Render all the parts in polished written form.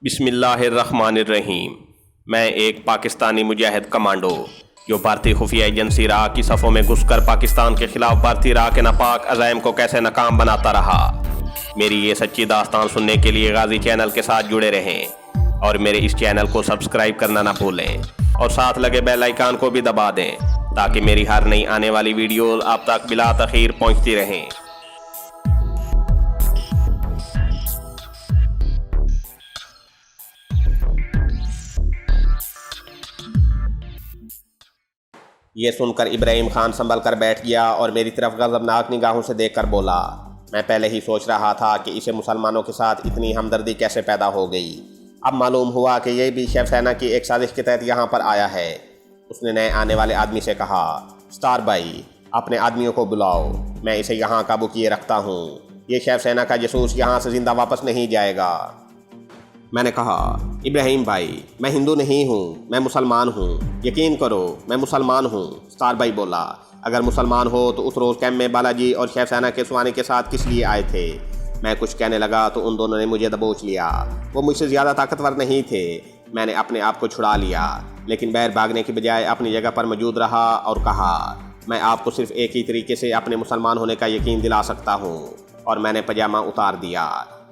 बिस्मिल्लाहिर्रहमानिर्रहीम। मैं एक पाकिस्तानी मुजाहिद कमांडो जो भारतीय खुफिया एजेंसी रा की सफ़ों में घुसकर पाकिस्तान के खिलाफ भारतीय रा के नापाक अज़ाइम को कैसे नाकाम बनाता रहा। मेरी ये सच्ची दास्तान सुनने के लिए गाजी चैनल के साथ जुड़े रहें और मेरे इस चैनल को सब्सक्राइब करना ना भूलें और साथ लगे बेल आइकन को भी दबा दें ताकि मेरी हर नई आने वाली वीडियो आप तक बिला तखीर पहुँचती रहें। ये सुनकर इब्राहिम खान संभल कर बैठ गया और मेरी तरफ गज़बनाक निगाहों से देखकर बोला, मैं पहले ही सोच रहा था कि इसे मुसलमानों के साथ इतनी हमदर्दी कैसे पैदा हो गई। अब मालूम हुआ कि ये भी शिवसेना की एक साजिश के तहत यहाँ पर आया है। उसने नए आने वाले आदमी से कहा, स्टार भाई अपने आदमियों को बुलाओ, मैं इसे यहाँ काबू किए रखता हूँ। ये शिवसेना का जासूस यहाँ से जिंदा वापस नहीं जाएगा। मैंने कहा, इब्राहिम भाई मैं हिंदू नहीं हूँ, मैं मुसलमान हूँ, यकीन करो मैं मुसलमान हूँ। स्टार भाई बोला, अगर मुसलमान हो तो उस रोज़ कैंप में बालाजी और शिवसेना के स्वानी के साथ किस लिए आए थे। मैं कुछ कहने लगा तो उन दोनों ने मुझे दबोच लिया। वो मुझसे ज़्यादा ताकतवर नहीं थे। मैंने अपने आप को छुड़ा लिया लेकिन बैर भागने की बजाय अपनी जगह पर मौजूद रहा और कहा, मैं आपको सिर्फ एक ही तरीके से अपने मुसलमान होने का यकीन दिला सकता हूँ। और मैंने पजामा उतार दिया।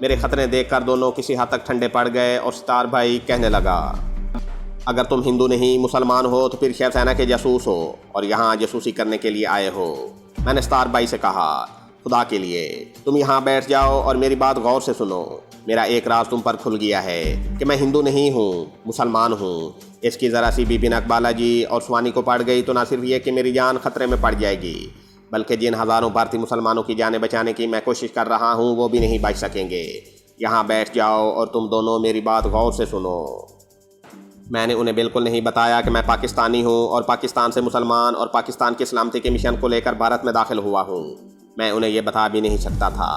मेरे खतरे देखकर दोनों किसी हद तक ठंडे पड़ गए और स्टार भाई कहने लगा, अगर तुम हिंदू नहीं मुसलमान हो तो फिर शिवसेना के जासूस हो और यहाँ जासूसी करने के लिए आए हो। मैंने स्टार भाई से कहा, खुदा के लिए तुम यहाँ बैठ जाओ और मेरी बात गौर से सुनो। मेरा एक राज तुम पर खुल गया है कि मैं हिंदू नहीं हूँ, मुसलमान हूँ। इसकी ज़रा सी भी बिनक बालाजी और स्वानी को पड़ गई तो ना सिर्फ ये कि मेरी जान खतरे में पड़ जाएगी बल्कि जिन हज़ारों भारतीय मुसलमानों की जानें बचाने की मैं कोशिश कर रहा हूँ वो भी नहीं बच सकेंगे। यहाँ बैठ जाओ और तुम दोनों मेरी बात गौर से सुनो। मैंने उन्हें बिल्कुल नहीं बताया कि मैं पाकिस्तानी हूँ और पाकिस्तान से मुसलमान और पाकिस्तान की सलामती के मिशन को लेकर भारत में दाखिल हुआ हूँ। मैं उन्हें ये बता भी नहीं सकता था।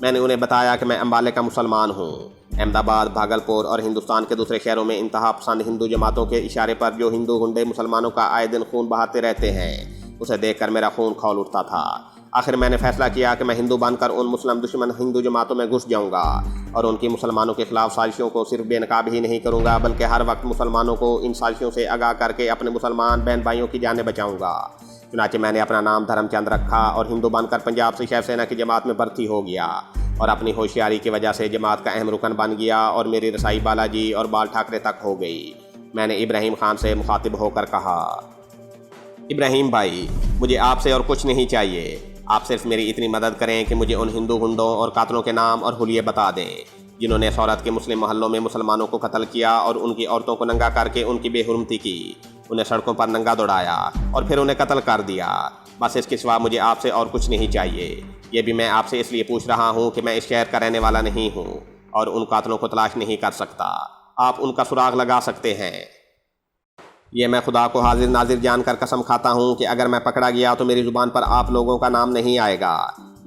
मैंने उन्हें बताया कि मैं अम्बाले का मुसलमान हूँ। अहमदाबाद, भागलपुर और हिंदुस्तान के दूसरे शहरों में इंतहा पसंद हिंदू जमातों के इशारे पर जो हिंदू गुंडे मुसलमानों का आए दिन खून बहाते रहते हैं उसे देखकर मेरा खून खौल उठता था। आखिर मैंने फैसला किया कि मैं हिंदू बनकर उन मुस्लिम दुश्मन हिंदू जमातों में घुस जाऊंगा और उनकी मुसलमानों के खिलाफ साजिशों को सिर्फ बेनकाब ही नहीं करूंगा बल्कि हर वक्त मुसलमानों को इन साजिशों से आगाह करके अपने मुसलमान बहन भाइयों की जानें बचाऊंगा। चुनाचे मैंने अपना नाम धर्मचंद रखा और हिंदू बनकर पंजाब से शिवसेना की जमात में भर्ती हो गया और अपनी होशियारी की वजह से जमात का अहम रुकन बन गया और मेरी रसाई बालाजी और बाल ठाकरे तक हो गई। मैंने इब्राहिम खान से मुखातिब होकर कहा, इब्राहिम भाई मुझे आपसे और कुछ नहीं चाहिए। आप सिर्फ मेरी इतनी मदद करें कि मुझे उन हिंदू गुंडों और कातलों के नाम और हुलिये बता दें जिन्होंने सौरत के मुस्लिम मोहल्लों में मुसलमानों को कत्ल किया और उनकी औरतों को नंगा करके उनकी बेहुरमती की, उन्हें सड़कों पर नंगा दौड़ाया और फिर उन्हें कत्ल कर दिया। बस इसके सिवा मुझे आपसे और कुछ नहीं चाहिए। ये भी मैं आपसे इसलिए पूछ रहा हूँ कि मैं इस शहर का रहने वाला नहीं हूँ और उन कातलों को तलाश नहीं कर सकता। आप उनका सुराग लगा सकते हैं। ये मैं खुदा को हाजिर नाजिर जानकर कसम खाता हूँ कि अगर मैं पकड़ा गया तो मेरी ज़ुबान पर आप लोगों का नाम नहीं आएगा।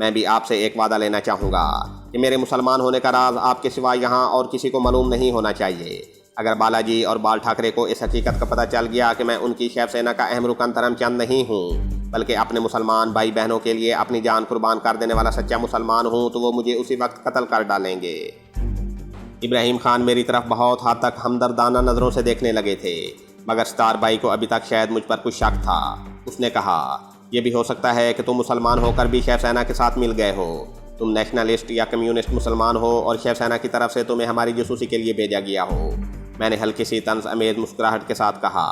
मैं भी आपसे एक वादा लेना चाहूँगा कि मेरे मुसलमान होने का राज आपके सिवा यहाँ और किसी को मालूम नहीं होना चाहिए। अगर बालाजी और बाल ठाकरे को इस हकीकत का पता चल गया कि मैं उनकी शिवसेना का अहम रुकन धर्मचंद नहीं हूँ बल्कि अपने मुसलमान भाई बहनों के लिए अपनी जान कुर्बान कर देने वाला सच्चा मुसलमान हूँ तो वो मुझे उसी वक्त कत्ल कर डालेंगे। इब्राहिम खान मेरी तरफ बहुत हद तक हमदर्दाना नज़रों से देखने लगे थे मगर स्टार भाई को अभी तक शायद मुझ पर कुछ शक था। उसने कहा, यह भी हो सकता है कि तुम मुसलमान होकर भी शिवसेना के साथ मिल गए हो। तुम नेशनलिस्ट या कम्युनिस्ट मुसलमान हो और शिवसेना की तरफ से तुम्हें हमारी जासूसी के लिए भेजा गया हो। मैंने हल्की सी तंज अमेज मुस्कुराहट के साथ कहा,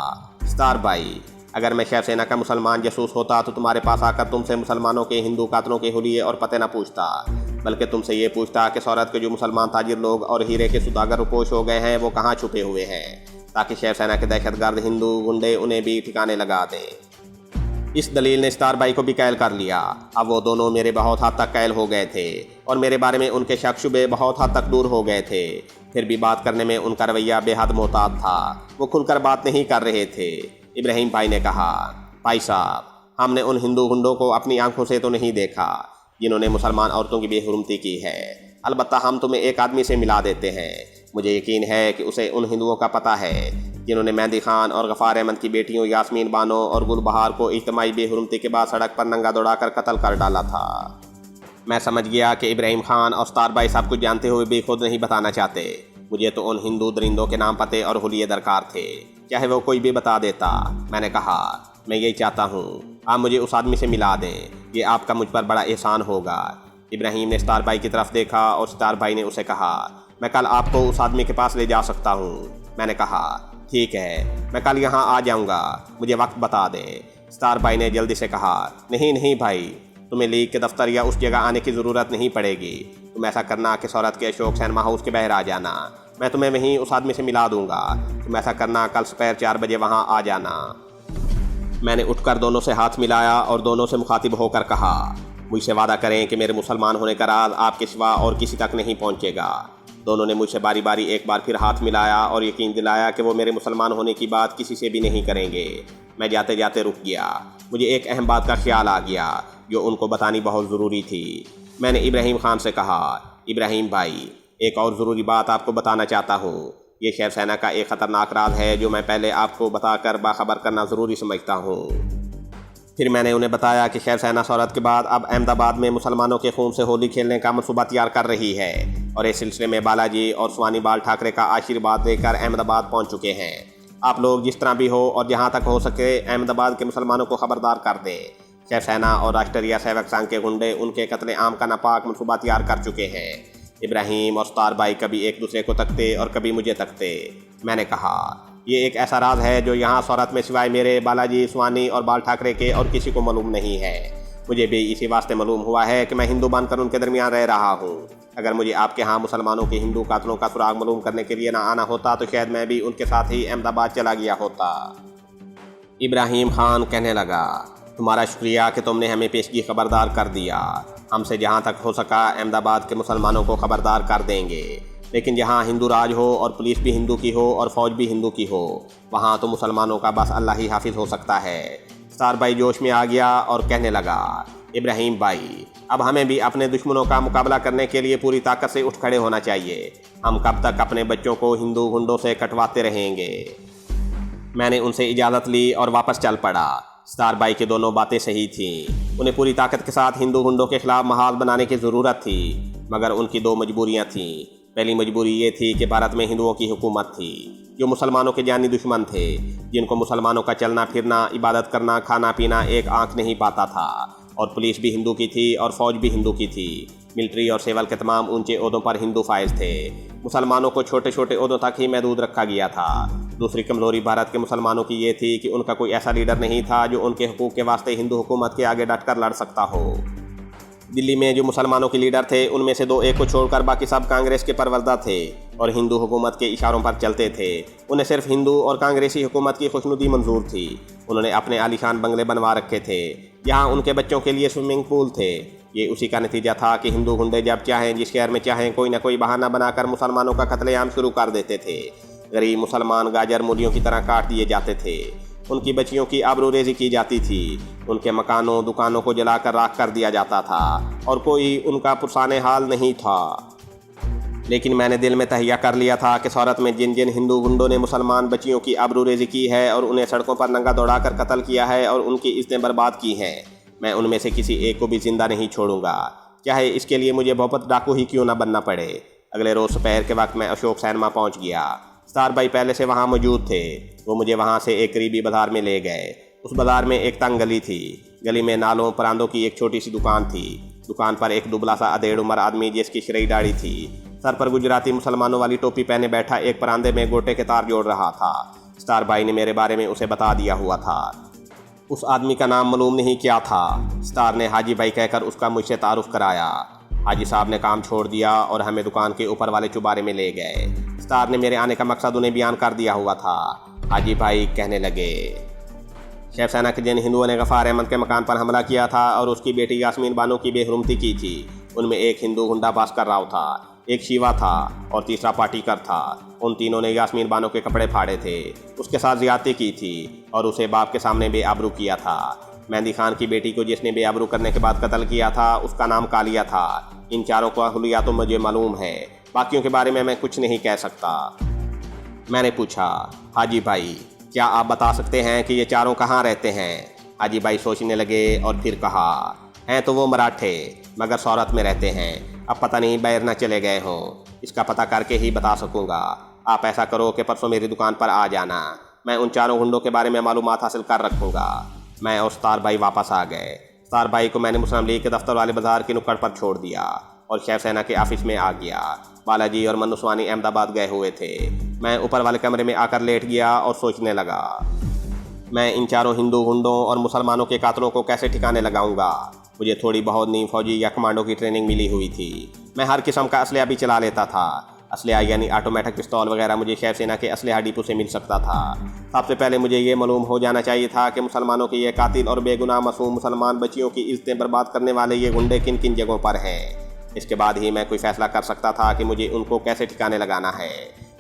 स्टार भाई अगर मैं शिवसेना का मुसलमान जासूस होता तो तुम्हारे पास आकर तुमसे मुसलमानों के हिंदू कातलों के हुलिये और पते न पूछता बल्कि तुमसे ये पूछता कि सौरत के जो मुसलमान ताजिर लोग और हीरे के सुदागर रुपोश हो गए हैं वो कहाँ छुपे हुए हैं ताकि शिवसेना के दहशतगर्द हिंदू गुंडे उन्हें भी ठिकाने लगा दें। इस दलील ने स्टार भाई को भी कैल कर लिया। अब वो दोनों मेरे बहुत हद तक कैल हो गए थे और मेरे बारे में उनके शक शुबे बहुत हद तक दूर हो गए थे। फिर भी बात करने में उनका रवैया बेहद मोहतात था। वो खुलकर बात नहीं कर रहे थे। इब्राहिम भाई ने कहा, भाई साहब हमने उन हिंदू गुंडों को अपनी आंखों से तो नहीं देखा जिन्होंने मुसलमान औरतों की बेहुरमती की है। अलबत्ता हम तुम्हें एक आदमी से मिला देते हैं। मुझे यकीन है कि उसे उन हिंदुओं का पता है जिन्होंने मेहंदी खान और गफ़ार अहमद की बेटियों यास्मीन बानो और गुलबहार को इज्तिमाई बेहुरमती के बाद सड़क पर नंगा दौड़ाकर कत्ल कर डाला था। मैं समझ गया कि इब्राहिम खान और स्टार भाई सब कुछ जानते हुए भी खुद नहीं बताना चाहते। मुझे तो उन हिंदू दरिंदों के नाम पते और हुलिये दरकार थे, चाहे वो कोई भी बता देता। मैंने कहा, मैं यही चाहता हूँ आप मुझे उस आदमी से मिला दें, ये आपका मुझ पर बड़ा एहसान होगा। इब्राहिम ने सितार भाई की तरफ देखा और सितार भाई ने उसे कहा, मैं कल आपको उस आदमी के पास ले जा सकता हूँ। मैंने कहा, ठीक है, मैं कल यहाँ आ जाऊँगा, मुझे वक्त बता दें। सितार भाई ने जल्दी से कहा, नहीं नहीं भाई, तुम्हें लीग के दफ्तर या उस जगह आने की ज़रूरत नहीं पड़ेगी। तुम ऐसा करना कि शौरत के अशोक सिनेमा हाउस के बाहर आ जाना, मैं तुम्हें वहीं उस आदमी से मिला दूंगा। तुम ऐसा करना, कल दोपहर 4 बजे वहाँ आ जाना। मैंने उठकर दोनों से हाथ मिलाया और दोनों से मुखातिब होकर कहा, मुझसे वादा करें कि मेरे मुसलमान होने का राज आपके सिवा और किसी तक नहीं पहुँचेगा। दोनों ने मुझसे बारी बारी एक बार फिर हाथ मिलाया और यकीन दिलाया कि वो मेरे मुसलमान होने की बात किसी से भी नहीं करेंगे। मैं जाते जाते रुक गया। मुझे एक अहम बात का ख्याल आ गया जो उनको बतानी बहुत ज़रूरी थी। मैंने इब्राहिम खान से कहा, इब्राहिम भाई, एक और ज़रूरी बात आपको बताना चाहता हूँ। ये शेर सेना का एक ख़तरनाक राज है जो मैं पहले आपको बताकर बाखबर करना ज़रूरी समझता हूँ। फिर मैंने उन्हें बताया कि शेर सेना शौहरत के बाद अब अहमदाबाद में मुसलमानों के खून से होली खेलने का मनसूबा तैयार कर रही है और इस सिलसिले में बालाजी और स्वानी बाल ठाकरे का आशीर्वाद लेकर अहमदाबाद पहुँच चुके हैं। आप लोग जिस तरह भी हो और जहाँ तक हो सके अहमदाबाद के मुसलमानों को खबरदार कर दें। शेर सेना और राष्ट्रीय सेवक संघ के गुंडे उनके कत्ले आम का नापाक मनसूबा तैयार कर चुके हैं। इब्राहिम और सितार भाई कभी एक दूसरे को तकते और कभी मुझे तकते। मैंने कहा, ये एक ऐसा राज है जो यहाँ शौहरत में सिवाय मेरे, बालाजी, स्वानी और बाल ठाकरे के और किसी को मालूम नहीं है। मुझे भी इसी वास्ते मालूम हुआ है कि मैं हिंदू बनकर उनके दरमियान रह रहा हूँ। अगर मुझे आपके यहाँ मुसलमानों के हिंदू कातलों का सुराग मालूम करने के लिए ना आना होता तो शायद मैं भी उनके साथ ही अहमदाबाद चला गया होता। इब्राहिम खान कहने लगा, तुम्हारा शुक्रिया कि तुमने हमें पेशगी खबरदार कर दिया। हमसे जहाँ तक हो सका अहमदाबाद के मुसलमानों को खबरदार कर देंगे, लेकिन जहाँ हिंदू राज हो और पुलिस भी हिंदू की हो और फ़ौज भी हिंदू की हो, वहाँ तो मुसलमानों का बस अल्लाह ही हाफिज़ हो सकता है। सितार भाई जोश में आ गया और कहने लगा, इब्राहिम भाई, अब हमें भी अपने दुश्मनों का मुकाबला करने के लिए पूरी ताकत से उठ खड़े होना चाहिए। हम कब तक अपने बच्चों को हिंदू गुंडों से कटवाते रहेंगे। मैंने उनसे इजाज़त ली और वापस चल पड़ा। सितार भाई की दोनों बातें सही थीं। उन्हें पूरी ताकत के साथ हिंदू गुंडों के खिलाफ महाज बनाने की ज़रूरत थी, मगर उनकी 2 मजबूरियाँ थीं। पहली मजबूरी ये थी कि भारत में हिंदुओं की हुकूमत थी जो मुसलमानों के जानी दुश्मन थे, जिनको मुसलमानों का चलना फिरना, इबादत करना, खाना पीना एक आंख नहीं पाता था। और पुलिस भी हिंदू की थी और फ़ौज भी हिंदू की थी। मिलिट्री और सिविल के तमाम ऊंचे ओहदों पर हिंदू फाइज थे। मुसलमानों को छोटे छोटे ओहदों तक ही महदूद रखा गया था। दूसरी कमज़ोरी भारत के मुसलमानों की ये थी कि उनका कोई ऐसा लीडर नहीं था जो उनके हुकूक के वास्ते हिंदू हुकूमत के आगे डट कर लड़ सकता हो। दिल्ली में जो मुसलमानों के लीडर थे उनमें से 2-1 को छोड़कर बाकी सब कांग्रेस के परवरदा थे और हिंदू हुकूमत के इशारों पर चलते थे। उन्हें सिर्फ हिंदू और कांग्रेसी हुकूमत की खुशनुदी मंजूर थी। उन्होंने अपने आलीशान बंगले बनवा रखे थे, यहाँ उनके बच्चों के लिए स्विमिंग पूल थे। ये उसी का नतीजा था कि हिंदू गुंडे जब चाहें जिस शहर में चाहें कोई ना कोई बहाना बनाकर मुसलमानों का कत्लेआम शुरू कर देते थे। गरीब मुसलमान गाजर मूलियों की तरह काट दिए जाते थे। उनकी बच्चियों की आबरूरेज़ी की जाती थी। उनके मकानों दुकानों को जलाकर राख कर दिया जाता था और कोई उनका पुरसाने हाल नहीं था। लेकिन मैंने दिल में तहिया कर लिया था कि शौहरत में जिन जिन हिंदू गुंडों ने मुसलमान बच्चियों की आबरूरेज़ी की है और उन्हें सड़कों पर नंगा दौड़ाकर कत्ल किया है और उनकी इज़्ज़तें बर्बाद की हैं, मैं उनमें से किसी एक को भी ज़िंदा नहीं छोड़ूंगा, चाहे इसके लिए मुझे भोपत डाकू ही क्यों ना बनना पड़े। अगले रोज़ दोपहर के वक्त मैं अशोक सिनेमा पहुँच गया। सितार भाई पहले से वहाँ मौजूद थे। वो मुझे वहाँ से एक करीबी बाज़ार में ले गए। उस बाज़ार में एक तंग गली थी। गली में नालों परांदों की एक छोटी सी दुकान थी। दुकान पर एक दुबला सा अधेड़ उम्र आदमी जिसकी शरई दाढ़ी थी, सर पर गुजराती मुसलमानों वाली टोपी पहने बैठा एक परांदे में गोटे के तार जोड़ रहा था। सितार भाई ने मेरे बारे में उसे बता दिया हुआ था। उस आदमी का नाम मालूम नहीं क्या था। सितार ने हाजी भाई कहकर उसका मुझसे तारुफ कराया। हाजी साहब ने काम छोड़ दिया और हमें दुकान के ऊपर वाले चुबारे में ले गए। सितार ने मेरे आने का मकसद उन्हें बयान कर दिया हुआ था। हाजी भाई कहने लगे, शेर सेना के जिन हिंदुओं ने गफ़ार अहमद के मकान पर हमला किया था और उसकी बेटी यास्मीन बानो की बेहरुमती की थी, उनमें एक हिंदू गुंडा भास्कर राव था, एक शिवा था और तीसरा पाटीकर था। उन तीनों ने यास्मीन बानो के कपड़े फाड़े थे, उसके साथ ज़्यादती की थी और उसे बाप के सामने बेआबरू किया था। मेहंदी खान की बेटी को जिसने बेआबरू करने के बाद कत्ल किया था उसका नाम कालिया था। इन चारों का हुलिया तो मुझे मालूम है, बाकियों के बारे में मैं कुछ नहीं कह सकता। मैंने पूछा, हाजी भाई क्या आप बता सकते हैं कि ये चारों कहाँ रहते हैं? हाजी भाई सोचने लगे और फिर कहा, हैं तो वो मराठे मगर शौहरत में रहते हैं, अब पता नहीं बाहर न चले गए हों। इसका पता करके ही बता सकूंगा। आप ऐसा करो कि परसों मेरी दुकान पर आ जाना, मैं उन चारों गुंडों के बारे में मालूमात हासिल कर रखूंगा। मैं और सतार भाई वापस आ गए। सतार भाई को मैंने मुस्लिम लीग के दफ्तर वाले बाजार की नुक्कड़ पर छोड़ दिया और शिवसेना के ऑफिस में आ गया। बालाजी और मन्नू स्वानी अहमदाबाद गए हुए थे। मैं ऊपर वाले कमरे में आकर लेट गया और सोचने लगा, मैं इन चारों हिंदू गुंडों और मुसलमानों के कातलों को कैसे ठिकाने लगाऊंगा। मुझे थोड़ी बहुत नीम फौजी या कमांडो की ट्रेनिंग मिली हुई थी। मैं हर किस्म का असलहा भी चला लेता था। असलहा यानी ऑटोमेटिक पिस्तौल वगैरह मुझे शिवसेना के असलहा डिपो से मिल सकता था। सबसे पहले मुझे ये मालूम हो जाना चाहिए था कि मुसलमानों के ये कातिल और बेगुनाह मासूम मुसलमान बच्चियों की इज्जतें बर्बाद करने वाले ये गुंडे किन किन जगहों पर हैं। इसके बाद ही मैं कोई फैसला कर सकता था कि मुझे उनको कैसे ठिकाने लगाना है।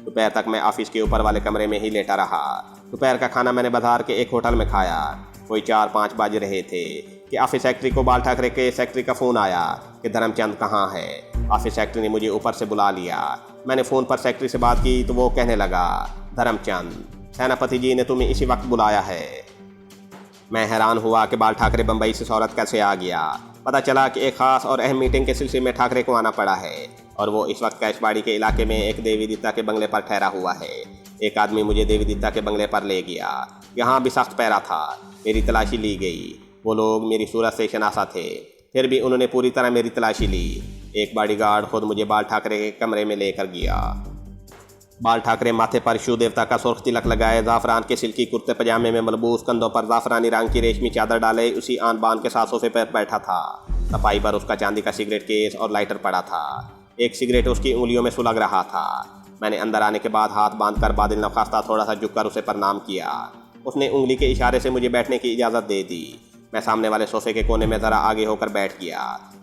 दोपहर तक मैं ऑफिस के ऊपर वाले कमरे में ही लेटा रहा। दोपहर का खाना मैंने बाजार के एक होटल में खाया। कोई 4-5 बज रहे थे कि ऑफिस सेक्रेटरी को बाल ठाकरे के सेक्रेटरी का फ़ोन आया कि धर्मचंद कहाँ है। ऑफिस सेक्रेटरी ने मुझे ऊपर से बुला लिया। मैंने फ़ोन पर सेक्रेटरी से बात की तो वो कहने लगा, धर्मचंद, सेनापति जी ने तुम्हें इसी वक्त बुलाया है। मैं हैरान हुआ कि बाल ठाकरे बम्बई से सूरत कैसे आ गया। पता चला कि एक ख़ास और अहम मीटिंग के सिलसिले में ठाकरे को आना पड़ा है और वो इस वक्त कैशबाड़ी के इलाके में एक देवी दत्ता के बंगले पर ठहरा हुआ है। एक आदमी मुझे देवी दत्ता के बंगले पर ले गया। यहाँ भी सख्त पैरा था। मेरी तलाशी ली गई। वो लोग मेरी सूरत से शनासा थे, फिर भी उन्होंने पूरी तरह मेरी तलाशी ली। एक बॉडीगार्ड खुद मुझे बाल ठाकरे के कमरे में लेकर गया। बाल ठाकरे माथे पर शिव देवता का सुर्ख तिलक लगाए, जाफरान के सिल्की कुर्ते पजामे में मलबूस, कंधों पर जाफरानी रंग की रेशमी चादर डाले उसी आन बान के साथ सोफे पर बैठा था। सफाई पर उसका चांदी का सिगरेट केस और लाइटर पड़ा था। एक सिगरेट उसकी उंगलियों में सुलग रहा था। मैंने अंदर आने के बाद हाथ बांधकर बादिल नखास्ता थोड़ा सा झुककर उसे प्रणाम किया। उसने उंगली के इशारे से मुझे बैठने की इजाज़त दे दी। मैं सामने वाले सोफे के कोने में ज़रा आगे होकर बैठ गया।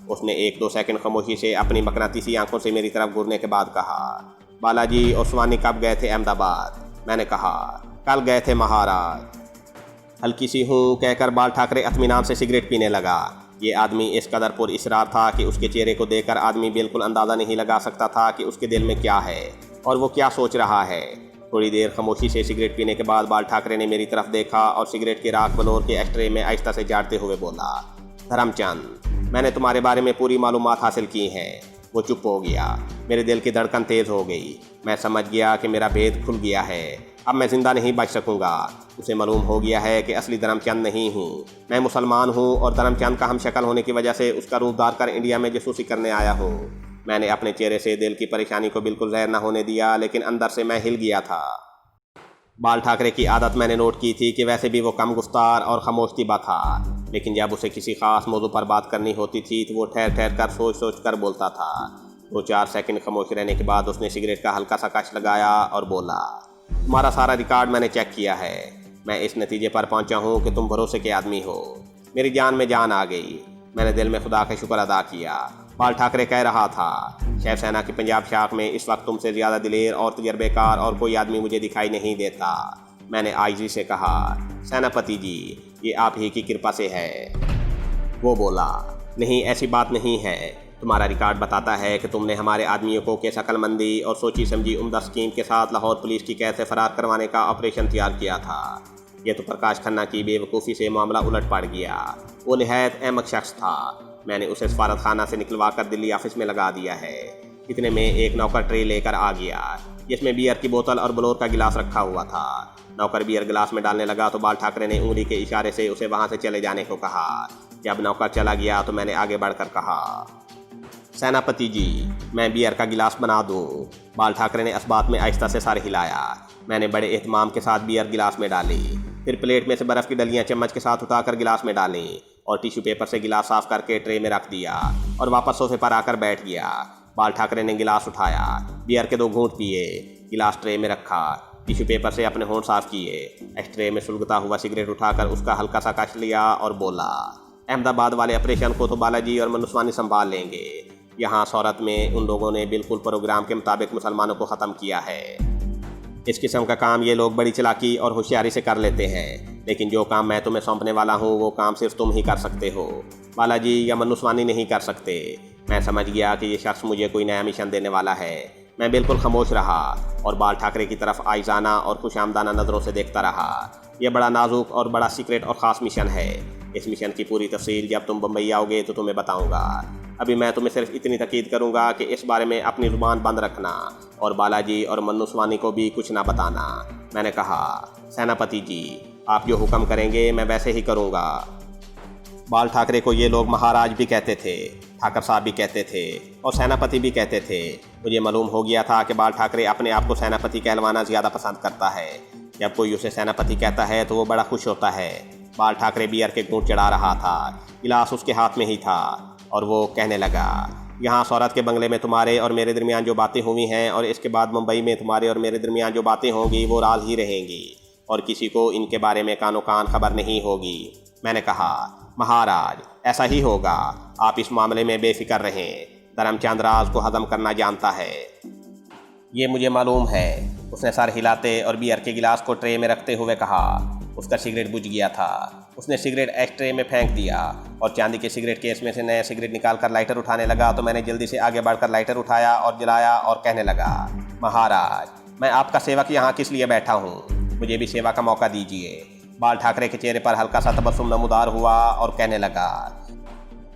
उसने 1-2 सेकंड खामोशी से अपनी मकनातीसी आंखों से मेरी तरफ घूरने के बाद कहा, बालाजी और स्वानी कब गए थे अहमदाबाद? मैंने कहा, कल गए थे महाराज। हल्की सी हूँ कहकर बाल ठाकरे इत्मीनान से सिगरेट पीने लगा। ये आदमी इस कदर पुरइसरार था कि उसके चेहरे को देखकर आदमी बिल्कुल अंदाज़ा नहीं लगा सकता था कि उसके दिल में क्या है और वो क्या सोच रहा है। थोड़ी देर खामोशी से सिगरेट पीने के बाद बाल ठाकरे ने मेरी तरफ देखा और सिगरेट की राख बलोर के एस्ट्रे में आहिस्ता से झाड़ते हुए बोला, धर्मचंद, मैंने तुम्हारे बारे में पूरी मालूमात हासिल की हैं। वो चुप हो गया। मेरे दिल की धड़कन तेज़ हो गई। मैं समझ गया कि मेरा भेद खुल गया है। अब मैं ज़िंदा नहीं बच सकूंगा। उसे मालूम हो गया है कि असली धर्मचंद नहीं हूँ, मैं मुसलमान हूँ और धर्मचंद का हम शक्ल होने की वजह से उसका रूप धार कर इंडिया में जासूसी करने आया हूँ। मैंने अपने चेहरे से दिल की परेशानी को बिल्कुल ज़ाहिर न होने दिया, लेकिन अंदर से मैं हिल गया था। बाल ठाकरे की आदत मैंने नोट की थी कि वैसे भी वो कम गुफ्तार और खामोश तिबा था, लेकिन जब उसे किसी ख़ास मौजू पर बात करनी होती थी तो वो ठहर ठहर कर सोच कर बोलता था। 2-4 सेकंड खामोश रहने के बाद उसने सिगरेट का हल्का सा कश लगाया और बोला, तुम्हारा सारा रिकॉर्ड मैंने चेक किया है। मैं इस नतीजे पर पहुंचा हूं कि तुम भरोसे के आदमी हो। मेरी जान में जान आ गई। मैंने दिल में खुदा का शुक्र अदा किया। बाल ठाकरे कह रहा था, शिवसेना की पंजाब शाख में इस वक्त तुमसे ज़्यादा दिलेर और तजर्बेकार और कोई आदमी मुझे दिखाई नहीं देता। मैंने आजिज़ी से कहा, सेनापति जी, ये आप ही की कृपा से है। वो बोला, नहीं, ऐसी बात नहीं है। तुम्हारा रिकॉर्ड बताता है कि तुमने हमारे आदमियों को किस अक्लमंदी और सोची समझी उम्दा स्कीम के साथ लाहौर पुलिस की कैद से फरार करवाने का ऑपरेशन तैयार किया था। यह तो प्रकाश खन्ना की बेवकूफ़ी से मामला उलट पड़ गया। वो निहायत अहमक शख्स था। मैंने उसे सफारत खाना से निकलवा कर दिल्ली ऑफिस में लगा दिया है। इतने में एक नौकर ट्रे लेकर आ गया जिसमें बियर की बोतल और बलोर का गिलास रखा हुआ था। नौकर बियर गिलास में डालने लगा तो बाल ठाकरे ने उंगली के इशारे से उसे वहाँ से चले जाने को कहा। जब नौकर चला गया तो मैंने आगे बढ़कर कहा, सेनापति जी, मैं बियर का गिलास बना दूं। बाल ठाकरे ने इस बात में आहिस्ता से सर हिलाया। मैंने बड़े एहतमाम के साथ बियर गिलास में डाली, फिर प्लेट में से बर्फ़ की डलियां चम्मच के साथ उठाकर गिलास में डाली और टिश्यू पेपर से गिलास साफ करके ट्रे में रख दिया और वापस सोफे पर आकर बैठ गया। बाल ठाकरे ने गिलास उठाया, बियर के 2 घूंट पिए, गिलास ट्रे में रखा, टिश्यू पेपर से अपने होंठ साफ किए, इस ट्रे में सुलगता हुआ सिगरेट उठाकर उसका हल्का सा कश लिया और बोला, अहमदाबाद वाले ऑपरेशन को तो बालाजी और मन्नू स्वानी संभाल लेंगे। यहाँ सूरत में उन लोगों ने बिल्कुल प्रोग्राम के मुताबिक मुसलमानों को ख़त्म किया है। इस किस्म का काम ये लोग बड़ी चालाकी और होशियारी से कर लेते हैं, लेकिन जो काम मैं तुम्हें सौंपने वाला हूँ वो काम सिर्फ तुम ही कर सकते हो। बालाजी या मन्नू स्वानी नहीं कर सकते। मैं समझ गया कि ये शख्स मुझे कोई नया मिशन देने वाला है। मैं बिल्कुल खामोश रहा और बाल ठाकरे की तरफ आइजाना और खुशामदाना नज़रों से देखता रहा। यह बड़ा नाजुक और बड़ा सीक्रेट और ख़ास मिशन है। इस मिशन की पूरी तफसील जब तुम बम्बई आओगे तो तुम्हें बताऊंगा। अभी मैं तुम्हें सिर्फ इतनी ताकीद करूंगा कि इस बारे में अपनी ज़ुबान बंद रखना और बालाजी और मन्नू स्वामी को भी कुछ ना बताना। मैंने कहा, सेनापति जी, आप जो हुक्म करेंगे मैं वैसे ही करूंगा। बाल ठाकरे को ये लोग महाराज भी कहते थे, ठाकर साहब भी कहते थे और सेनापति भी कहते थे। मुझे मालूम हो गया था कि बाल ठाकरे अपने आप को सेनापति कहलवाना ज़्यादा पसंद करता है। जब कोई उसे सेनापति कहता है तो वो बड़ा खुश होता है। बाल ठाकरे बियर के घूंट चढ़ा रहा था, गिलास उसके हाथ में ही था और वो कहने लगा, यहाँ सौरत के बंगले में तुम्हारे और मेरे दरमियान जो बातें हुई हैं और इसके बाद मुंबई में तुम्हारे और मेरे दरमियान जो बातें होंगी वो राज ही रहेंगी और किसी को इनके बारे में कानो कान खबर नहीं होगी। मैंने कहा, महाराज, ऐसा ही होगा, आप इस मामले में बेफिक्र रहें। धर्मचंद राज को हजम करना जानता है, ये मुझे मालूम है। उसने सर हिलाते और बियर के गिलास को ट्रे में रखते हुए कहा। उसका सिगरेट बुझ गया था। उसने सिगरेट एश ट्रे में फेंक दिया और चांदी के सिगरेट केस में से नया सिगरेट निकालकर लाइटर उठाने लगा तो मैंने जल्दी से आगे बढ़कर लाइटर उठाया और जलाया और कहने लगा, महाराज, मैं आपका सेवक यहाँ किस लिए बैठा हूँ, मुझे भी सेवा का मौका दीजिए। बाल ठाकरे के चेहरे पर हल्का सा तबस्सुम नमूदार हुआ और कहने लगा,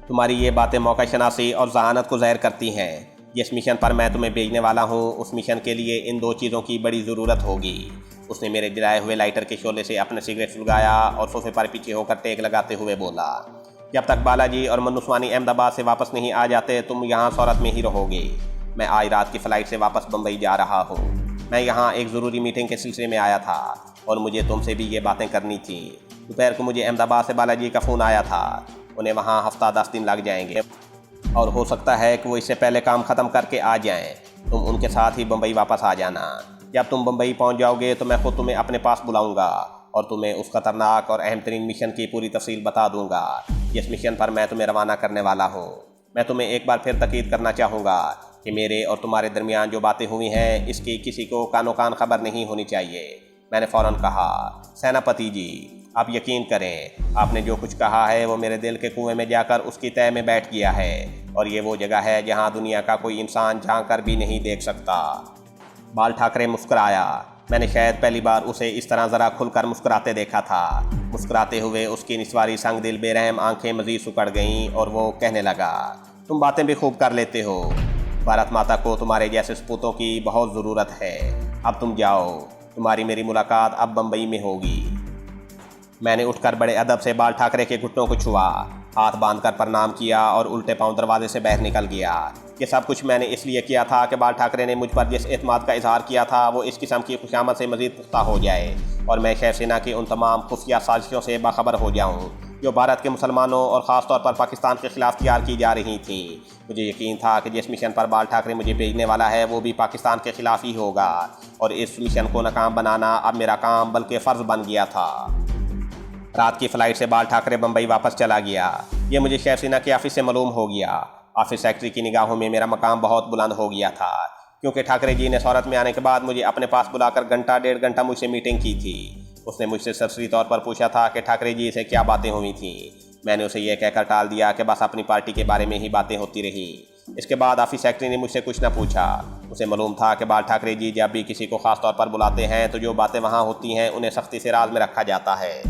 तुम्हारी ये बातें मौका शनासी और जहानत को ज़ाहिर करती हैं। जिस मिशन पर मैं तुम्हें भेजने वाला हूँ उस मिशन के लिए इन दो चीज़ों की बड़ी ज़रूरत होगी। उसने मेरे जलाए हुए लाइटर के शोले से अपने सिगरेट सुलगाया और सोफे पर पीछे होकर टेक लगाते हुए बोला, जब तक बालाजी और मन्नू स्वामी अहमदाबाद से वापस नहीं आ जाते तुम यहाँ सौरत में ही रहोगे। मैं आज रात की फ़्लाइट से वापस बम्बई जा रहा हूँ। मैं यहाँ एक ज़रूरी मीटिंग के सिलसिले में आया था और मुझे तुमसे भी ये बातें करनी थी। दोपहर को मुझे अहमदाबाद से बालाजी का फ़ोन आया था। उन्हें वहाँ हफ्ता 10 दिन लग जाएंगे और हो सकता है कि वो इससे पहले काम ख़त्म करके आ जाएं। तुम उनके साथ ही बम्बई वापस आ जाना। जब तुम बम्बई पहुंच जाओगे तो मैं खुद तुम्हें अपने पास बुलाऊंगा और तुम्हें उस खतरनाक और अहम तरीन मिशन की पूरी तफसील बता दूंगा जिस मिशन पर मैं तुम्हें रवाना करने वाला हूं। मैं तुम्हें एक बार फिर ताकीद करना चाहूँगा कि मेरे और तुम्हारे दरमियान जो बातें हुई हैं इसकी किसी को कानो कान खबर नहीं होनी चाहिए। मैंने फ़ौरन कहा, सेनापति जी, आप यकीन करें, आपने जो कुछ कहा है वो मेरे दिल के कुएं में जाकर उसकी तह में बैठ गया है और ये वो जगह है जहाँ दुनिया का कोई इंसान झांक कर भी नहीं देख सकता। बाल ठाकरे मुस्कुराया। मैंने शायद पहली बार उसे इस तरह ज़रा खुलकर मुस्कुराते देखा था। मुस्कुराते हुए उसकी निस्वारी संग दिल बेरहम आंखें मज़ीद सुकड़ गईं और वो कहने लगा, तुम बातें भी खूब कर लेते हो। भारत माता को तुम्हारे जैसे सपूतों की बहुत ज़रूरत है। अब तुम जाओ, तुम्हारी मेरी मुलाकात अब बम्बई में होगी। मैंने उठकर बड़े अदब से बाल ठाकरे के घुटनों को छुआ, हाथ बांधकर प्रणाम किया और उल्टे पांव दरवाजे से बाहर निकल गया। ये सब कुछ मैंने इसलिए किया था कि बाल ठाकरे ने मुझ पर जिस एतमाद का इजहार किया था वो इस किस्म की खुशामद से मज़ीद पुख्ता हो जाए और मैं शिवसेना की उन तमाम खुफिया साजिशों से बाखबर हो जाऊँ जो भारत के मुसलमानों और ख़ास तौर पर पाकिस्तान के ख़िलाफ़ तैयार की जा रही थी। मुझे यकीन था कि जिस मिशन पर बाल ठाकरे मुझे भेजने वाला है वो भी पाकिस्तान के ख़िलाफ़ ही होगा और इस मिशन को नाकाम बनाना अब मेरा काम बल्कि फ़र्ज़ बन गया था। रात की फ़्लाइट से बाल ठाकरे बम्बई वापस चला गया। ये मुझे शिवसेना के ऑफिस से मालूम हो गया। ऑफिस सेक्रेटरी की निगाहों में मेरा मकाम बहुत बुलंद हो गया था क्योंकि ठाकरे जी ने सौरत में आने के बाद मुझे अपने पास बुलाकर घंटा 1.5 घंटा मुझसे मीटिंग की थी। उसने मुझसे सरसरी तौर पर पूछा था कि ठाकरे जी से क्या बातें हुई थीं। मैंने उसे यह कहकर टाल दिया कि बस अपनी पार्टी के बारे में ही बातें होती रहीं। इसके बाद ऑफिस सेक्रेटरी ने मुझसे कुछ न पूछा। उसे मालूम था कि बाल ठाकरे जी जब भी किसी को ख़ास तौर पर बुलाते हैं तो जो बातें वहाँ होती हैं उन्हें सख्ती से राज में रखा जाता है।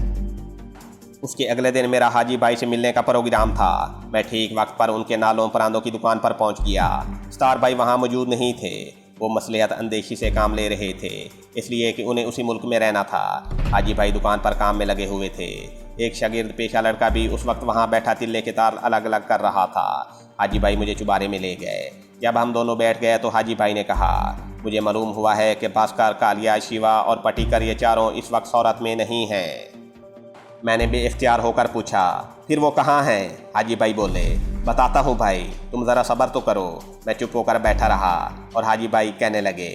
उसके अगले दिन मेरा हाजी भाई से मिलने का प्रोग्राम था। मैं ठीक वक्त पर उनके नालों परांदों की दुकान पर पहुंच गया। स्टार भाई वहां मौजूद नहीं थे। वो मसलिहत अंदेशी से काम ले रहे थे इसलिए कि उन्हें उसी मुल्क में रहना था। हाजी भाई दुकान पर काम में लगे हुए थे। एक शागिर्द पेशा लड़का भी उस वक्त वहाँ बैठा तिल्ले के तार अलग अलग कर रहा था। हाजी भाई मुझे चुबारे में ले गए। जब हम दोनों बैठ गए तो हाजी भाई ने कहा, मुझे मालूम हुआ है कि भास्कर, कालिया, शिवा और पटीकर ये चारों इस वक्त सौरत में नहीं हैं। मैंने बेइख्तियार होकर पूछा, फिर वो कहाँ हैं? हाजी भाई बोले, बताता हूँ भाई, तुम ज़रा सब्र तो करो। मैं चुप होकर बैठा रहा और हाजी भाई कहने लगे,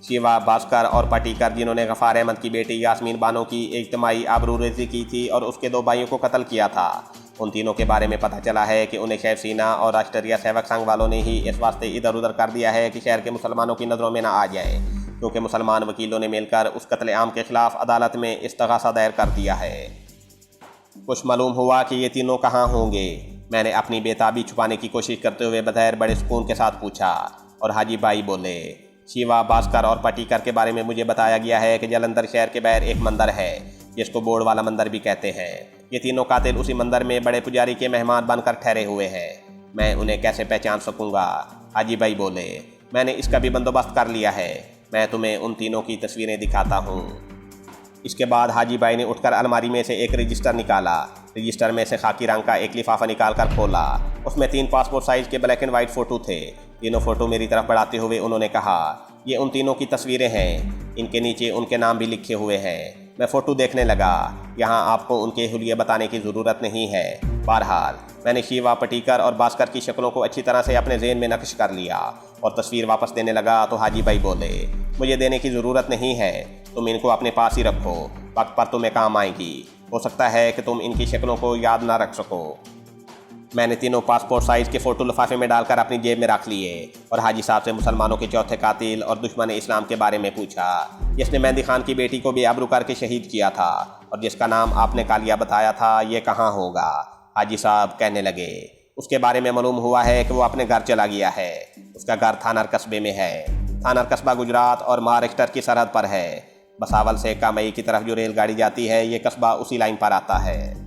शिवा, भास्कर और पटीकर जिन्होंने गफ़ार अहमद की बेटी यास्मीन बानो की इज्तिमाई आबरूरेज़ी की थी और उसके 2 भाइयों को कत्ल किया था, उन तीनों के बारे में पता चला है कि उन्हें शिवसेना और राष्ट्रीय सेवक संघ वालों ने ही इस वास्ते इधर उधर कर दिया है कि शहर के मुसलमानों की नज़रों में ना आ जाए, क्योंकि मुसलमान वकीलों ने मिलकर उस कत्ल आम के ख़िलाफ़ अदालत में इस्तग़ासा दायर कर दिया है। कुछ मालूम हुआ कि ये तीनों कहाँ होंगे। मैंने अपनी बेताबी छुपाने की कोशिश करते हुए बज़ाहिर बड़े सुकून के साथ पूछा और हाजी भाई बोले, शिवा, भास्कर और पटीकर के बारे में मुझे बताया गया है कि जलंधर शहर के बाहर एक मंदिर है जिसको बोर्ड वाला मंदिर भी कहते हैं। ये तीनों कातिल उसी मंदिर में बड़े पुजारी के मेहमान बनकर ठहरे हुए हैं। मैं उन्हें कैसे पहचान सकूंगा? हाजी भाई बोले, मैंने इसका भी बंदोबस्त कर लिया है। मैं तुम्हें उन तीनों की तस्वीरें दिखाता हूँ। इसके बाद हाजी भाई ने उठकर अलमारी में से एक रजिस्टर निकाला। रजिस्टर में से खाकी रंग का एक लिफाफा निकाल कर खोला। उसमें 3 पासपोर्ट साइज के ब्लैक एंड वाइट फ़ोटो थे। तीनों फ़ोटो मेरी तरफ बढ़ाते हुए उन्होंने कहा, ये उन तीनों की तस्वीरें हैं। इनके नीचे उनके नाम भी लिखे हुए हैं। मैं फ़ोटो देखने लगा। यहाँ आपको उनके हुलिये बताने की ज़रूरत नहीं है। बहरहाल मैंने शिवा, पटीकर और भास्कर की शक्लों को अच्छी तरह से अपने ज़हन में नक्श कर लिया और तस्वीर वापस देने लगा तो हाजी भाई बोले, मुझे देने की ज़रूरत नहीं है, तुम इनको अपने पास ही रखो, वक्त पर तुम्हें काम आएगी। हो सकता है कि तुम इनकी शक्लों को याद ना रख सको। मैंने तीनों पासपोर्ट साइज़ के फ़ोटो लिफाफे में डालकर अपनी जेब में रख लिए और हाजी साहब से मुसलमानों के चौथे कातिल और दुश्मन इस्लाम के बारे में पूछा, जिसने मेहंदी खान की बेटी को बेआबरू करके शहीद किया था और जिसका नाम आपने कालिया बताया था, ये कहाँ होगा? हाजी साहब कहने लगे, उसके बारे में मालूम हुआ है कि वो अपने घर चला गया है। उसका घर थानर कस्बे में है। थानर कस्बा गुजरात और महाराष्ट्र की सरहद पर है। बसावल से कामई की तरफ जो रेलगाड़ी जाती है, ये कस्बा उसी लाइन पर आता है।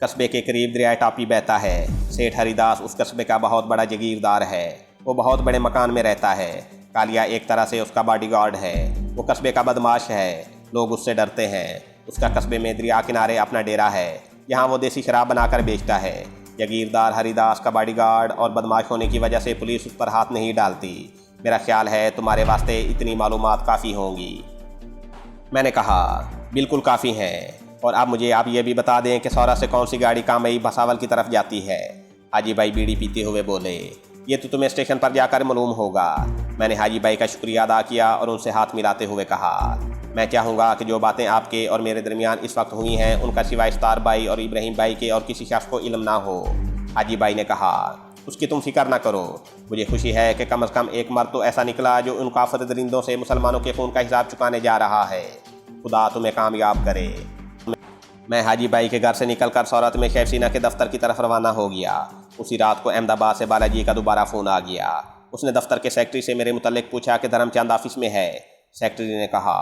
कस्बे के करीब दरिया टापी बहता है। सेठ हरिदास उस कस्बे का बहुत बड़ा जागीरदार है। वो बहुत बड़े मकान में रहता है। कालिया एक तरह से उसका बॉडीगार्ड है। वो कस्बे का बदमाश है। लोग उससे डरते हैं। उसका कस्बे में दरिया किनारे अपना डेरा है। यहाँ वो देसी शराब बनाकर बेचता है। जागीरदार हरिदास का बॉडीगार्ड और बदमाश होने की वजह से पुलिस उस पर हाथ नहीं डालती। मेरा ख्याल है तुम्हारे वास्ते इतनी मालूमात काफ़ी होंगी। मैंने कहा, बिल्कुल काफ़ी हैं। और अब मुझे आप ये भी बता दें कि सौरा से कौन सी गाड़ी कामई भसावल की तरफ जाती है? हाजी भाई बीड़ी पीते हुए बोले, ये तो तुम्हें स्टेशन पर जाकर मालूम होगा। मैंने हाजी भाई का शुक्रिया अदा किया और उनसे हाथ मिलाते हुए कहा, मैं चाहूँगा कि जो बातें आपके और मेरे दरमियान इस वक्त हुई हैं, उनका सिवाय स्टार भाई और इब्राहिम भाई के और किसी शख्स को इल्म ना हो। हाजी भाई ने कहा, उसकी तुम फिक्र ना करो। मुझे खुशी है कि कम से कम एक मर्द तो ऐसा निकला जो उन काफिर दरिंदों से मुसलमानों के खून का हिसाब चुकाने जा रहा है। खुदा तुम्हें कामयाब करे। मैं हाजी भाई के घर से निकलकर सौरत में शेफसीना के दफ्तर की तरफ रवाना हो गया। उसी रात को अहमदाबाद से बालाजी का दोबारा फ़ोन आ गया। उसने दफ्तर के सेक्रेटरी से मेरे मुतल्लिक पूछा कि धर्मचंद ऑफिस में है। सेक्रेटरी ने कहा,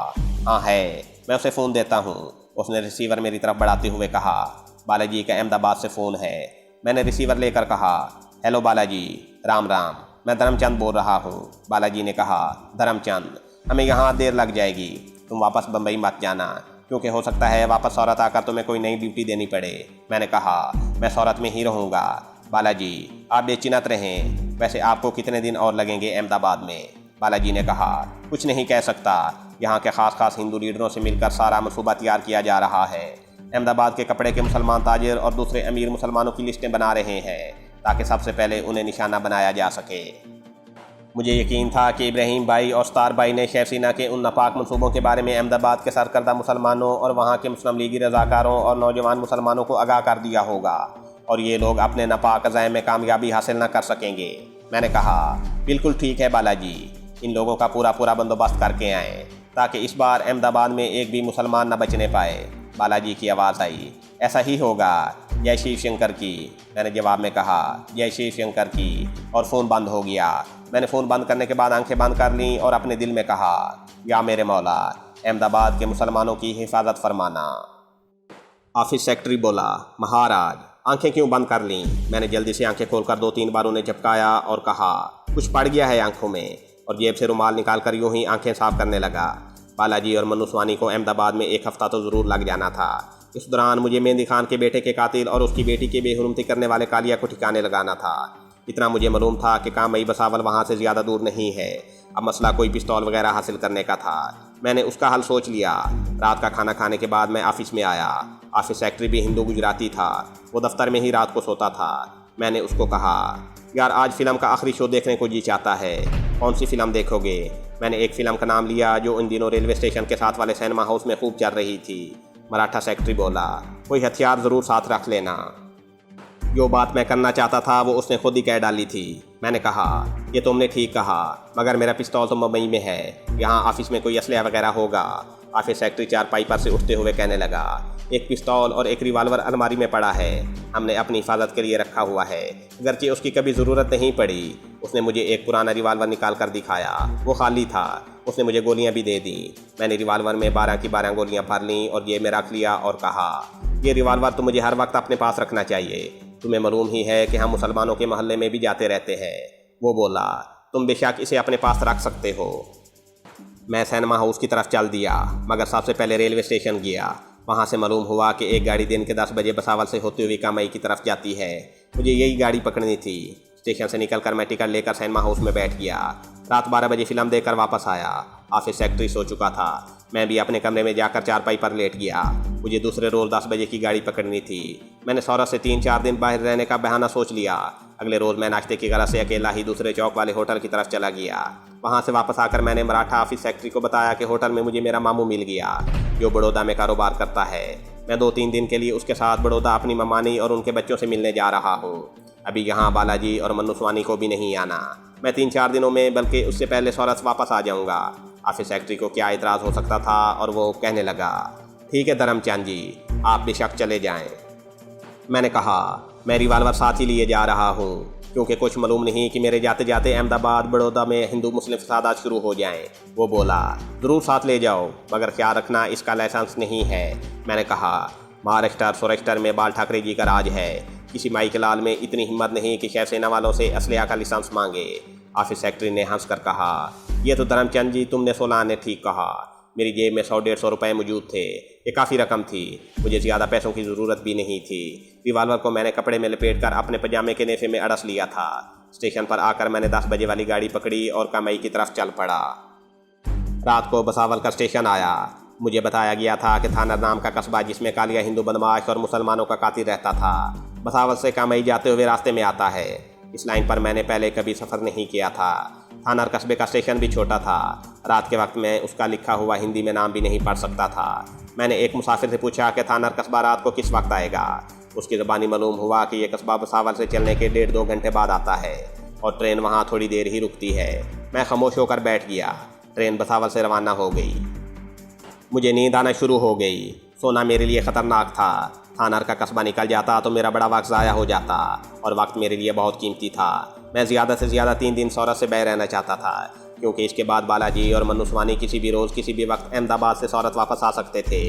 हाँ है, मैं उसे फ़ोन देता हूँ। उसने रिसीवर मेरी तरफ बढ़ाते हुए कहा, बालाजी का अहमदाबाद से फ़ोन है। मैंने रिसीवर लेकर कहा, हेलो बालाजी, राम राम, मैं धर्मचंद बोल रहा हूँ। बालाजी ने कहा, धर्मचंद, हमें यहाँ देर लग जाएगी, तुम वापस बम्बई मत जाना, क्योंकि हो सकता है वापस सौरत आकर तुम्हें कोई नई ड्यूटी देनी पड़े। मैंने कहा, मैं सौरत में ही रहूँगा। बालाजी, आप बेचिनत रहें। वैसे आपको कितने दिन और लगेंगे अहमदाबाद में? बालाजी ने कहा, कुछ नहीं कह सकता। यहाँ के ख़ास हिंदू लीडरों से मिलकर सारा मनसूबा तैयार किया जा रहा है। अहमदाबाद के कपड़े के मुसलमान ताजिर और दूसरे अमीर मुसलमानों की लिस्टें बना रहे हैं ताकि सबसे पहले उन्हें निशाना बनाया जा सके। मुझे यकीन था कि इब्राहिम भाई और स्टार भाई ने शेफसीना के उन नापाक मनसूबों के बारे में अहमदाबाद के सरकर्दा मुसलमानों और वहाँ के मुस्लिम लीगी रज़ाकारों और नौजवान मुसलमानों को आगाह कर दिया होगा और ये लोग अपने नापाक अज़ाइम में कामयाबी हासिल न कर सकेंगे। मैंने कहा, बिल्कुल ठीक है बालाजी, इन लोगों का पूरा बंदोबस्त करके आएँ ताकि इस बार अहमदाबाद में एक भी मुसलमान न बचने पाए। बालाजी की आवाज़ आई, ऐसा ही होगा, जय शिव शंकर की। मैंने जवाब में कहा, जय शिव शंकर की, और फ़ोन बंद हो गया। मैंने फ़ोन बंद करने के बाद आंखें बंद कर लीं और अपने दिल में कहा, या मेरे मौला, अहमदाबाद के मुसलमानों की हिफाजत फरमाना। ऑफिस सेक्रेटरी बोला, महाराज, आंखें क्यों बंद कर लीं? मैंने जल्दी से आंखें खोलकर 2-3 बार उन्हें झपकाया और कहा, कुछ पड़ गया है आंखों में, और जेब से रुमाल निकाल कर यूं ही आंखें साफ करने लगा। बालाजी और मनु स्वानी को अहमदाबाद में 1 हफ्ता तो ज़रूर लग जाना था। इस दौरान मुझे मेहंदी खान के बेटे के कातिल और उसकी बेटी के बेहुरमती करने वाले कालिया को ठिकाने लगाना था। इतना मुझे मालूम था कि कामई भसावल वहाँ से ज़्यादा दूर नहीं है। अब मसला कोई पिस्तौल वगैरह हासिल करने का था। मैंने उसका हल सोच लिया। रात का खाना खाने के बाद मैं ऑफिस में आया। ऑफिस सेक्रेटरी भी हिंदू गुजराती था। वो दफ्तर में ही रात को सोता था। मैंने उसको कहा, यार आज फ़िल्म का आखिरी शो देखने को जी चाहता है, कौन सी फ़िल्म देखोगे? मैंने एक फ़िल्म का नाम लिया जो इन दिनों रेलवे स्टेशन के साथ वाले सिनेमा हाउस में खूब चल रही थी। मराठा सेक्रेटरी बोला, कोई हथियार ज़रूर साथ रख लेना। जो बात मैं करना चाहता था वो उसने खुद ही कह डाली थी। मैंने कहा, ये तुमने ठीक कहा, मगर मेरा पिस्तौल तो मुंबई में है, यहाँ ऑफिस में कोई असलहा वगैरह होगा। ऑफिस सेक्रेटरी चारपाई पर से उठते हुए कहने लगा, एक पिस्तौल और एक रिवाल्वर अलमारी में पड़ा है, हमने अपनी हिफाजत के लिए रखा हुआ है, अगरचे उसकी कभी ज़रूरत नहीं पड़ी। उसने मुझे एक पुराना रिवाल्वर निकाल कर दिखाया, वो खाली था। उसने मुझे गोलियां भी दे दी। मैंने रिवाल्वर में 12 की 12 गोलियां भर लीं और जेब में रख लिया और कहा, ये रिवाल्वर तो मुझे हर वक्त अपने पास रखना चाहिए। तुम्हें मालूम ही है कि हम मुसलमानों के मोहल्ले में भी जाते रहते हैं। वो बोला, तुम बेशक इसे अपने पास रख सकते हो। मैं सिनेमा हाउस की तरफ चल दिया, मगर सबसे पहले रेलवे स्टेशन गया। वहाँ से मालूम हुआ कि एक गाड़ी दिन के 10 बजे भुसावल से होते हुए कामई की तरफ जाती है। मुझे यही गाड़ी पकड़नी थी। स्टेशन से निकलकर मैं टिकट लेकर सिनेमा हाउस में बैठ गया। रात 12 बजे फिल्म देखकर वापस आया। ऑफिस सेक्रेटरी सो चुका था। मैं भी अपने कमरे में जाकर चारपाई पर लेट गया। मुझे दूसरे रोज़ 10 बजे की गाड़ी पकड़नी थी। मैंने सौरभ से 3-4 दिन बाहर रहने का बहाना सोच लिया। अगले रोज़ मैं नाश्ते की गरज से अकेला ही दूसरे चौक वाले होटल की तरफ चला गया। वहाँ से वापस आकर मैंने मराठा ऑफिस सेक्रेटरी को बताया कि होटल में मुझे मेरा मामू मिल गया, जो बड़ौदा में कारोबार करता है। मैं 2-3 दिन के लिए उसके साथ बड़ौदा अपनी ममानी और उनके बच्चों से मिलने जा रहा हूँ। अभी यहाँ बालाजी और मन्नू स्वानी को भी नहीं आना। मैं 3-4 दिनों में, बल्कि उससे पहले सौरभ वापस आ जाऊँगा। ऑफिस सेक्रेटरी को क्या इतराज़ हो सकता था, और वो कहने लगा, ठीक है धर्मचंद जी, आप बेशक चले जाएं। मैंने कहा, मैं रिवाल्वर साथ ही लिए जा रहा हूँ, क्योंकि कुछ मालूम नहीं कि मेरे जाते जाते अहमदाबाद बड़ौदा में हिंदू मुस्लिम फसादात शुरू हो जाएं। वो बोला, ज़रूर साथ ले जाओ, मगर ख्याल रखना इसका लाइसेंस नहीं है। मैंने कहा, महाराष्ट्र सौराष्ट्र में बाल ठाकरे जी का राज है। किसी माई के लाल में इतनी हिम्मत नहीं कि शिवसेना वालों से असलिया का लाइसेंस मांगे। ऑफिस सेक्रेटरी ने हंसकर कहा, ये तो धर्मचंद जी तुमने 16 आने ठीक कहा। मेरी जेब में 100-150 रुपये मौजूद थे। ये काफ़ी रकम थी। मुझे ज़्यादा पैसों की ज़रूरत भी नहीं थी। रिवाल्वर को मैंने कपड़े में लपेटकर अपने पजामे के नेफे में अड़स लिया था। स्टेशन पर आकर मैंने 10 बजे वाली गाड़ी पकड़ी और कामई की तरफ चल पड़ा। रात को भुसावल का स्टेशन आया। मुझे बताया गया था कि थाना नाम का कस्बा, जिसमें कालिया हिंदू बदमाश और मुसलमानों का कातिल रहता था, भुसावल से कामई जाते हुए रास्ते में आता है। इस लाइन पर मैंने पहले कभी सफ़र नहीं किया था। थाना कस्बे का स्टेशन भी छोटा था। रात के वक्त में उसका लिखा हुआ हिंदी में नाम भी नहीं पढ़ सकता था। मैंने एक मुसाफिर से पूछा कि थाना कस्बा रात को किस वक्त आएगा। उसकी ज़बानी मालूम हुआ कि यह कस्बा भुसावल से चलने के 1.5-2 घंटे बाद आता है और ट्रेन वहाँ थोड़ी देर ही रुकती है। मैं खामोश होकर बैठ गया। ट्रेन भुसावल से रवाना हो गई। मुझे नींद आना शुरू हो गई। सोना मेरे लिए ख़तरनाक था। थाना का कस्बा निकल जाता तो मेरा बड़ा वक्त ज़ाया हो जाता, और वक्त मेरे लिए बहुत कीमती था। मैं ज़्यादा से ज़्यादा 3 दिन सौरभ से बैर रहना चाहता था, क्योंकि इसके बाद बालाजी और मन्नू स्वानी किसी भी रोज़ किसी भी वक्त अहमदाबाद से सौरभ वापस आ सकते थे।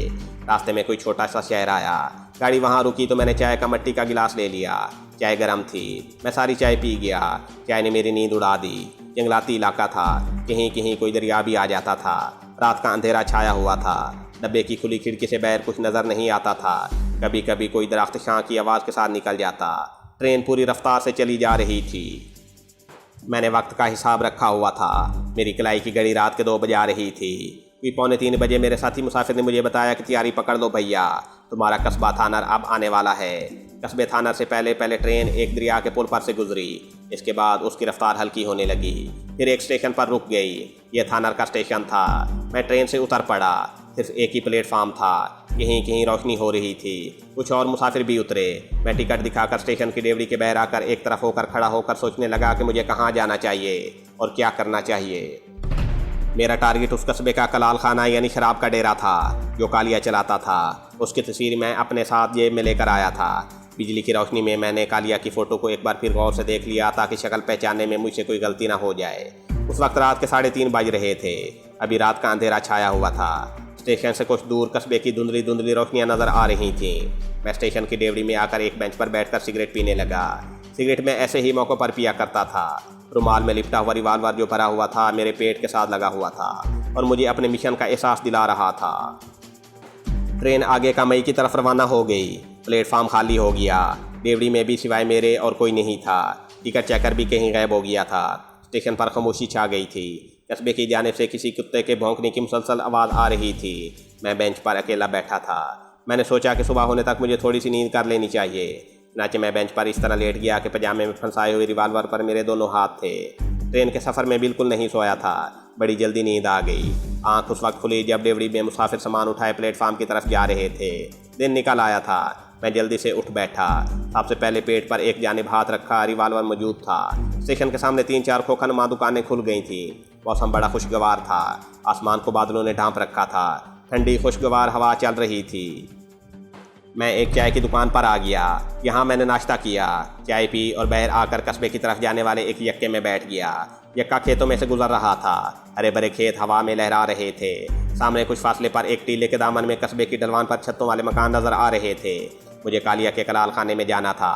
रास्ते में कोई छोटा सा शहर आया। गाड़ी वहाँ रुकी तो मैंने चाय का मट्टी का गिलास ले लिया। चाय गर्म थी। मैं सारी चाय पी गया। चाय ने मेरी नींद उड़ा दी। जंगलाती इलाका था। कहीं कहीं कोई दरिया भी आ जाता था। रात का अंधेरा छाया हुआ था। डब्बे की खुली खिड़की से बाहर कुछ नज़र नहीं आता था। कभी कभी कोई दरख्त शां की आवाज़ के साथ निकल जाता। ट्रेन पूरी रफ्तार से चली जा रही थी। मैंने वक्त का हिसाब रखा हुआ था। मेरी कलाई की घड़ी रात के 2 बजा रही थी। कोई 2:45 बजे मेरे साथी मुसाफिर ने मुझे बताया कि तैयारी पकड़ लो भैया, तुम्हारा कस्बा थानर अब आने वाला है। कस्बे थानर से पहले पहले ट्रेन एक दरिया के पुल पर से गुजरी। इसके बाद उसकी रफ्तार हल्की होने लगी। फिर एक स्टेशन पर रुक गई। यह थानर का स्टेशन था। मैं ट्रेन से उतर पड़ा। सिर्फ एक ही प्लेटफार्म था। कहीं कहीं रोशनी हो रही थी। कुछ और मुसाफिर भी उतरे। मैं टिकट दिखाकर स्टेशन की डेवड़ी के बाहर आकर एक तरफ होकर खड़ा होकर सोचने लगा कि मुझे कहाँ जाना चाहिए और क्या करना चाहिए। मेरा टारगेट उस कस्बे का कलाल खाना यानी शराब का डेरा था, जो कालिया चलाता था। उसकी तस्वीर मैं अपने साथ जेब में लेकर आया था। बिजली की रोशनी में मैंने कालिया की फ़ोटो को एक बार फिर गौर से देख लिया, ताकि शक्ल पहचानने में मुझसे कोई गलती ना हो जाए। उस वक्त रात के 3:30 बज रहे थे। अभी रात का अंधेरा छाया हुआ था। स्टेशन से कुछ दूर कस्बे की धुंधली धुंधली रोशनियां नज़र आ रही थीं। मैं स्टेशन की डेवड़ी में आकर एक बेंच पर बैठकर सिगरेट पीने लगा। सिगरेट में ऐसे ही मौक़ों पर पिया करता था। रुमाल में लिपटा हुआ रिवाल्वर जो भरा हुआ था मेरे पेट के साथ लगा हुआ था और मुझे अपने मिशन का एहसास दिला रहा था। ट्रेन आगे कामई की तरफ रवाना हो गई। प्लेटफार्म खाली हो गया। डेवड़ी में भी सिवाय मेरे और कोई नहीं था। टिकट चेकर भी कहीं गायब हो गया था। स्टेशन पर खामोशी छा गई थी। कस्बे की जानिब से किसी कुत्ते के भौंकने की मुसलसल आवाज़ आ रही थी। मैं बेंच पर अकेला बैठा था। मैंने सोचा कि सुबह होने तक मुझे थोड़ी सी नींद कर लेनी चाहिए। चनाचे मैं बेंच पर इस तरह लेट गया कि पजामे में फंसाए हुए रिवाल्वर पर मेरे दोनों हाथ थे। ट्रेन के सफ़र में बिल्कुल नहीं सोया था। बड़ी जल्दी नींद आ गई। आँख उस वक्त खुली जब डेवड़ी में मुसाफिर सामान उठाए प्लेटफार्म की तरफ जा रहे थे। दिन निकल आया था। मैं जल्दी से उठ बैठा। सबसे पहले पेट पर एक जानिब हाथ रखा। रिवाल्वर मौजूद था। स्टेशन के सामने 3-4 खोखनुमा दुकानें खुल गई थीं। मौसम बड़ा खुशगवार था। आसमान को बादलों ने ढांप रखा था। ठंडी खुशगवार हवा चल रही थी। मैं एक चाय की दुकान पर आ गया। यहाँ मैंने नाश्ता किया, चाय पी और बाहर आकर कस्बे की तरफ जाने वाले एक यक्के में बैठ गया। यक्का खेतों में से गुजर रहा था। हरे भरे खेत हवा में लहरा रहे थे। सामने कुछ फासले पर एक टीले के दामन में कस्बे की ढलवान पर छतों वाले मकान नजर आ रहे थे। मुझे कालिया के कलाल खाने में जाना था।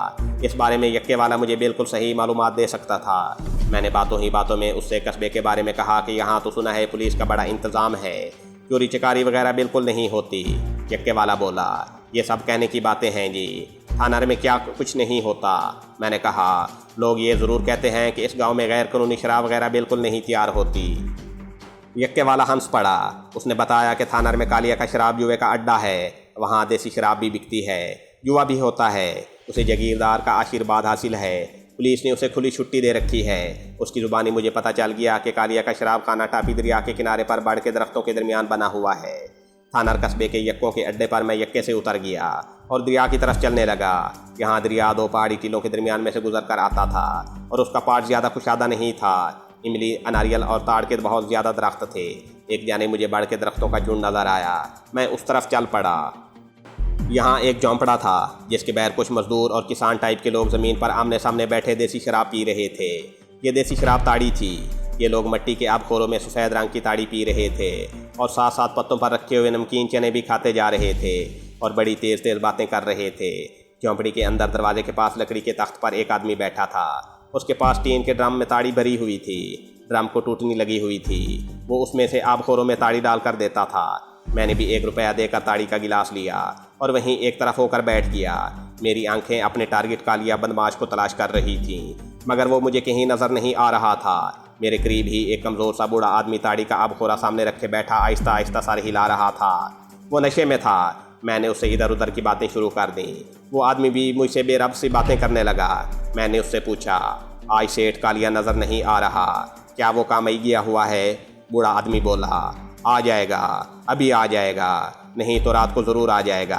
इस बारे में यक्के वाला मुझे बिल्कुल सही मालूमात दे सकता था। मैंने बातों ही बातों में उससे कस्बे के बारे में कहा कि यहाँ तो सुना है पुलिस का बड़ा इंतज़ाम है, चोरी चकारी वगैरह बिल्कुल नहीं होती। यक्के वाला बोला, ये सब कहने की बातें हैं जी, थाना में क्या कुछ नहीं होता। मैंने कहा, लोग ये ज़रूर कहते हैं कि इस गांव में गैर कानूनी शराब वगैरह बिल्कुल नहीं तैयार होती। यक्के वाला हंस पड़ा। उसने बताया कि थाना में कालिया का शराब जुए का अड्डा है, वहाँ देसी शराब भी बिकती है, जुआ भी होता है। उसे जागीरदार का आशीर्वाद हासिल है, पुलिस ने उसे खुली छुट्टी दे रखी है। उसकी ज़ुबानी मुझे पता चल गया कि कालिया का शराब खाना टापी दरिया के किनारे पर बढ़ के दरख्तों के दरमियान बना हुआ है। थानर कस्बे के यक्कों के अड्डे पर मैं यक्के से उतर गया और दरिया की तरफ चलने लगा। यहाँ दरिया दो पहाड़ी टीलों के दरमियान में से गुजर कर आता था और उसका पार्ट ज़्यादा कुशादा नहीं था। इमली, अनारियल और ताड़ के बहुत ज़्यादा दरख्त थे। एक जाने मुझे बढ़ के दरख्तों का झुंड नज़र आया। मैं उस तरफ चल पड़ा। यहाँ एक झोंपड़ा था जिसके बाहर कुछ मजदूर और किसान टाइप के लोग ज़मीन पर आमने सामने बैठे देसी शराब पी रहे थे। ये देसी शराब ताड़ी थी। ये लोग मिट्टी के आबखोरों में सफ़ेद रंग की ताड़ी पी रहे थे और साथ साथ पत्तों पर रखे हुए नमकीन चने भी खाते जा रहे थे और बड़ी तेज़ तेज़ बातें कर रहे थे। झोंपड़ी के अंदर दरवाजे के पास लकड़ी के तख्त पर एक आदमी बैठा था। उसके पास टीन के ड्रम में ताड़ी भरी हुई थी। ड्रम को टूटनी लगी हुई थी। वो उसमें से आबखोरों में ताड़ी डाल कर देता था। मैंने भी 1 रुपया देकर ताड़ी का गिलास लिया और वहीं एक तरफ होकर बैठ गया। मेरी आंखें अपने टारगेट कालिया बदमाश को तलाश कर रही थीं, मगर वो मुझे कहीं नज़र नहीं आ रहा था। मेरे करीब ही एक कमज़ोर सा बूढ़ा आदमी ताड़ी का आबखोरा सामने रखे बैठा आहिस्ता आहिस्ता सर हिला रहा था। वो नशे में था। मैंने उससे इधर उधर की बातें शुरू कर दी। वो आदमी भी मुझसे बेरब सी बातें करने लगा। मैंने उससे पूछा, आज सेठ कालिया नज़र नहीं आ रहा, क्या वो कामई गया हुआ है? बूढ़ा आदमी बोला, आ जाएगा, अभी आ जाएगा, नहीं तो रात को ज़रूर आ जाएगा।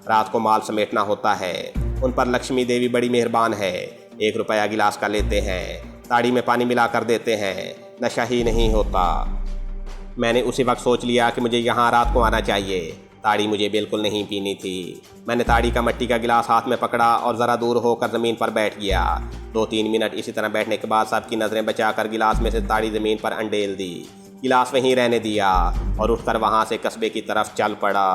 रात को माल समेटना होता है, उन पर लक्ष्मी देवी बड़ी मेहरबान है। 1 रुपया गिलास का लेते हैं, ताड़ी में पानी मिला कर देते हैं, नशा ही नहीं होता। मैंने उसी वक्त सोच लिया कि मुझे यहाँ रात को आना चाहिए। ताड़ी मुझे बिल्कुल नहीं पीनी थी। मैंने ताड़ी का मिट्टी का गिलास हाथ में पकड़ा और ज़रा दूर होकर ज़मीन पर बैठ गया। 2-3 मिनट इसी तरह बैठने के बाद सबकी नज़रें बचाकर गिलास में से ताड़ी ज़मीन पर अंडेल दी। गिलास वहीं रहने दिया और उठकर वहाँ से कस्बे की तरफ चल पड़ा।